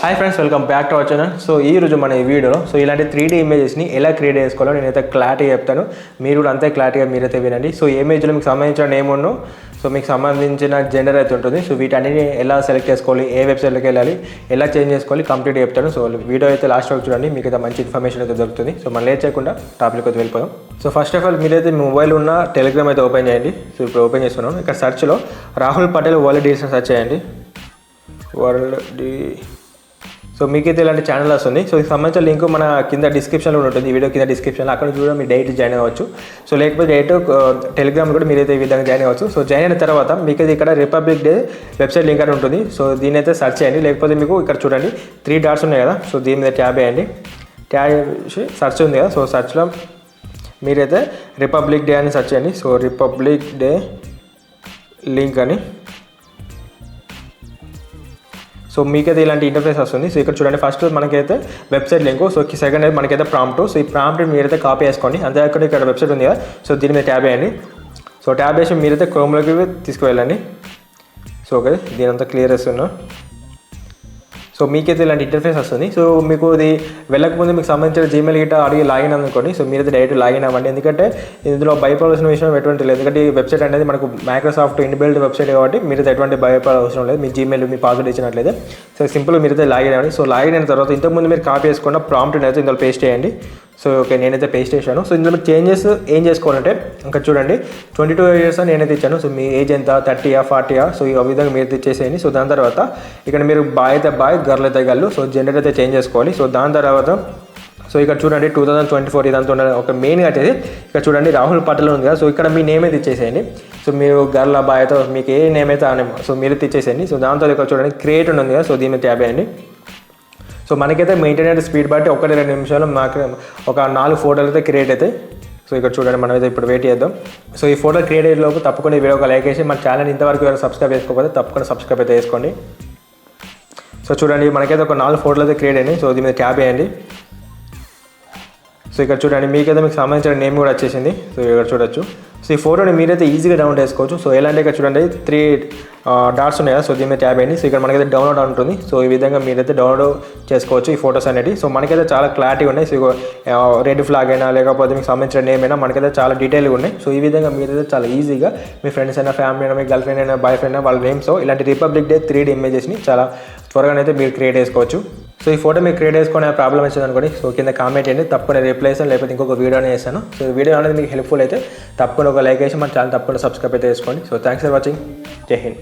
Hi friends, welcome back to our channel. So ఈ రోజు మన ఈ వీడియోలో ఇలాంటి 3D ఇమేజెస్ని ఎలా క్రియేట్ చేసుకోవాలో నేనైతే క్లారిటీగా చెప్తాను. మీరు కూడా అంతే క్లారిటీగా మీరైతే వినండి. సో ఇమేజ్లో మీకు సంబంధించిన నేమ్ ఉన్ను, సో మీకు సంబంధించిన జెండర్ అయితే ఉంటుంది. సో వీటన్నిటిని ఎలా సెలెక్ట్ చేసుకోవాలి, ఏ వెబ్సైట్లోకి వెళ్ళాలి, ఎలా చేంజ్ చేసుకోవాలి కంప్లీట్గా చెప్తాను. సో వీడియో అయితే లాస్ట్ వరకు చూడండి, మీకు అయితే మంచి ఇన్ఫర్మేషన్ అయితే దొరుకుతుంది. సో మనం లేట్ చేయకుండా టాపిక్ అయితే వెళ్ళిపోదాం. సో ఫస్ట్ ఆఫ్ ఆల్ మీరైతే మీ మొబైల్ ఉన్న టెలిగ్రామ్ అయితే ఓపెన్ చేయండి. సో ఇప్పుడు ఓపెన్ చేస్తున్నాను. ఇక్కడ సర్చ్లో Rahul Patel world deals search చేయండి. వరల్డ్ డీ సో మీకైతే ఇలాంటి ఛానల్ వస్తుంది. సో ఇది సంబంధించిన లింక్ మన కింద డిస్క్రిప్షన్లో ఉంటుంది, ఈ వీడియో కింద డిస్క్రిప్షన్లో. అక్కడ కూడా మీరు డైరెక్ట్ జాయిన్ అవ్వచ్చు. సో లేకపోతే డైరెక్ట్ టెలిగ్రామ్ కూడా మీరైతే ఈ విధంగా జాయిన్ అవ్వచ్చు. సో జాయిన్ అయిన తర్వాత మీకు ఇక్కడ రిపబ్లిక్ డే వెబ్సైట్ లింక్ అని ఉంటుంది. సో దీని అయితే సెర్చ్ చేయండి. లేకపోతే మీకు ఇక్కడ చూడండి 3 డాట్స్ ఉన్నాయి కదా, సో దీని మీద ట్యాబ్ వేయండి. ట్యాబ్ చేసి సెర్చ్ ఉంది కదా, సో సెర్చ్లో మీరైతే రిపబ్లిక్ డే అని సెర్చ్ చేయండి. సో రిపబ్లిక్ డే లింక్ అని, సో మీకైతే ఇలాంటి ఇంటర్ఫేస్ వస్తుంది. సో ఇక్కడ చూడండి, ఫస్ట్ మనకైతే వెబ్సైట్ లింక్, సో సెకండ్ అయితే మనకైతే ప్రాంప్ట్. సో ఈ ప్రాంప్ట్ మీరైతే కాపీ చేసుకోండి. అంతేకాకుండా ఇక్కడ వెబ్సైట్ ఉంది కదా, సో దీని మీద ట్యాబ్ వేయండి. సో ట్యాబ్ వేసి మీరైతే క్రోమ్లోకి తీసుకువెళ్ళండి. సో ఓకే, దీని అంతా క్లియర్ చేస్తున్నా. సో మీకైతే ఇలాంటి ఇంటర్ఫేస్ వస్తుంది. సో మీకు ఇది వెళ్ళకముందు మీకు సంబంధించిన జీమెయిల్ గిట్ట అడిగి లాగిన్ అనుకోండి. సో మీరైతే డైరెక్ట్ లాగిన్ అవ్వండి. ఎందుకంటే ఇందులో భయపడాల్సిన విషయం ఎటువంటి లేదు. ఎందుకంటే ఈ వెబ్సైట్ అనేది మనకు మైక్రోసాఫ్ట్ ఇన్బిల్డ్ వెబ్సైట్ కాబట్టి మీరైతే ఎటువంటి భయపడాల్సిన లేదు. మీ జీమెయిల్ మీ పాస్వర్డ్ ఇచ్చినట్లయితే సో సింపుల్గా మీరైతే లాగిన్ అవ్వండి. సో లాగిన్ అయిన తర్వాత ఇంతకుముందు మీరు కాపీ చేసుకున్న ప్రాంప్ట్ని అయితే ఇందులో పేస్ట్ చేయండి. సో ఓకే, నేనైతే పేస్ట్ చేశాను. సో ఇందులో చేంజెస్ ఏం చేసుకోవాలంటే ఇంకా చూడండి, 22 years నేనైతే ఇచ్చాను. సో మీ ఏజ్ ఎంత, 30 40? సో ఈ విధంగా మీరు ఇచ్చేసేయండి. సో దాని తర్వాత ఇక్కడ మీరు బాయ్ అయితే బాయ్, గర్ల్ అయితే గర్ల్, సో జెండర్ అయితే చేంజ్ చేసుకోవాలి. సో దాని తర్వాత సో ఇక్కడ చూడండి 2024 ఇదంతా ఉండాలి. ఒక మెయిన్గా వచ్చేసి ఇక్కడ చూడండి రాహుల్ పటేల్ ఉంది కదా, సో ఇక్కడ మీ నేమ్ అయితే ఇచ్చేసేయండి. సో మీరు గర్ల్ బాయ్ అయితే మీకు ఏ నేమ్ అయితే ఆ నేమ్, సో మీరు ఇచ్చేసేయండి. సో దాంతో ఇక్కడ చూడండి క్రియేట్ ఉంది కదా, సో దీని మీద ట్యాబ్ చేయండి. సో మనకైతే ఇంటర్నెట్ స్పీడ్ బట్టి 1-2 నిమిషాలు మాకు ఒక 4 ఫోటోలు అయితే క్రియేట్ అవుతాయి. సో ఇక్కడ చూడండి, మనమైతే ఇప్పుడు వెయిట్ చేద్దాం. సో ఈ ఫోటో క్రియేట్ అయ్యేలోపు తప్పకుండా ఈ వీడియో ఒక లైక్ చేసి మన ఛానల్ ఇంతవరకు ఎవరైనా సబ్స్క్రైబ్ చేసుకోకపోతే తప్పకుండా సబ్స్క్రైబ్ అయితే చేసుకోండి. సో చూడండి, మనకైతే ఒక 4 ఫోటోలు అయితే క్రియేట్ అయినాయి. సో దీని మీద ట్యాబ్ చేయండి. సో ఇక్కడ చూడండి, మీకైతే మీకు సంబంధించిన నేమ్ కూడా వచ్చేసింది. సో ఇక్కడ చూడొచ్చు. సో ఈ ఫోటోని మీరైతే ఈజీగా డౌన్లోడ్ చేసుకోవచ్చు. సో ఎలాంటి ఇక్కడ చూడండి 3 డాట్స్ ఉన్నాయి కదా, సో దీని మీద ట్యాబ్ అయ్యింది. సో ఇక్కడ మనకైతే డౌన్లోడ్ ఉంటుంది. సో ఈ విధంగా మీరైతే డౌన్లోడ్ చేసుకోవచ్చు ఈ ఫోటోస్ అనేవి. సో మనకైతే చాలా క్లారిటీ ఉన్నాయి. సో రెడ్ ఫ్లాగ్ అయినా లేకపోతే మీకు సంబంధించిన నేమ్ అయినా మనకైతే చాలా డీటెయిల్గా ఉన్నాయి. సో ఈ విధంగా మీరైతే చాలా ఈజీగా మీ ఫ్రెండ్స్ అయినా, ఫ్యామిలీ అయినా, మీ గర్ల్ ఫ్రెండ్ అయినా, బాయ్ ఫ్రెండ్ అయినా వాళ్ళ నేమ్స్ ఇలాంటి రిపబ్లిక్ డే 3D ఇమేజెస్ని చాలా త్వరగానైతే మీరు క్రియేట్ చేసుకోవచ్చు. సో ఈ ఫోటో మీరు క్రియేట్ చేసుకునే ప్రాబ్లం వచ్చింది అనుకోండి, సో కింద కామెంట్ చేయండి, తప్పకుండా రిప్లై చేస్తాను. లేకపోతే ఇంకొక వీడియోనే చేస్తాను. సో వీడియో అనేది మీకు హెల్ప్ఫుల్ అయితే తప్పకుండా ఒక లైక్ వేసి మన ఛానల్ తప్పకుండా సబ్స్క్రైబ్ అయితే చేసుకోండి. So thanks for watching. జై హింద్.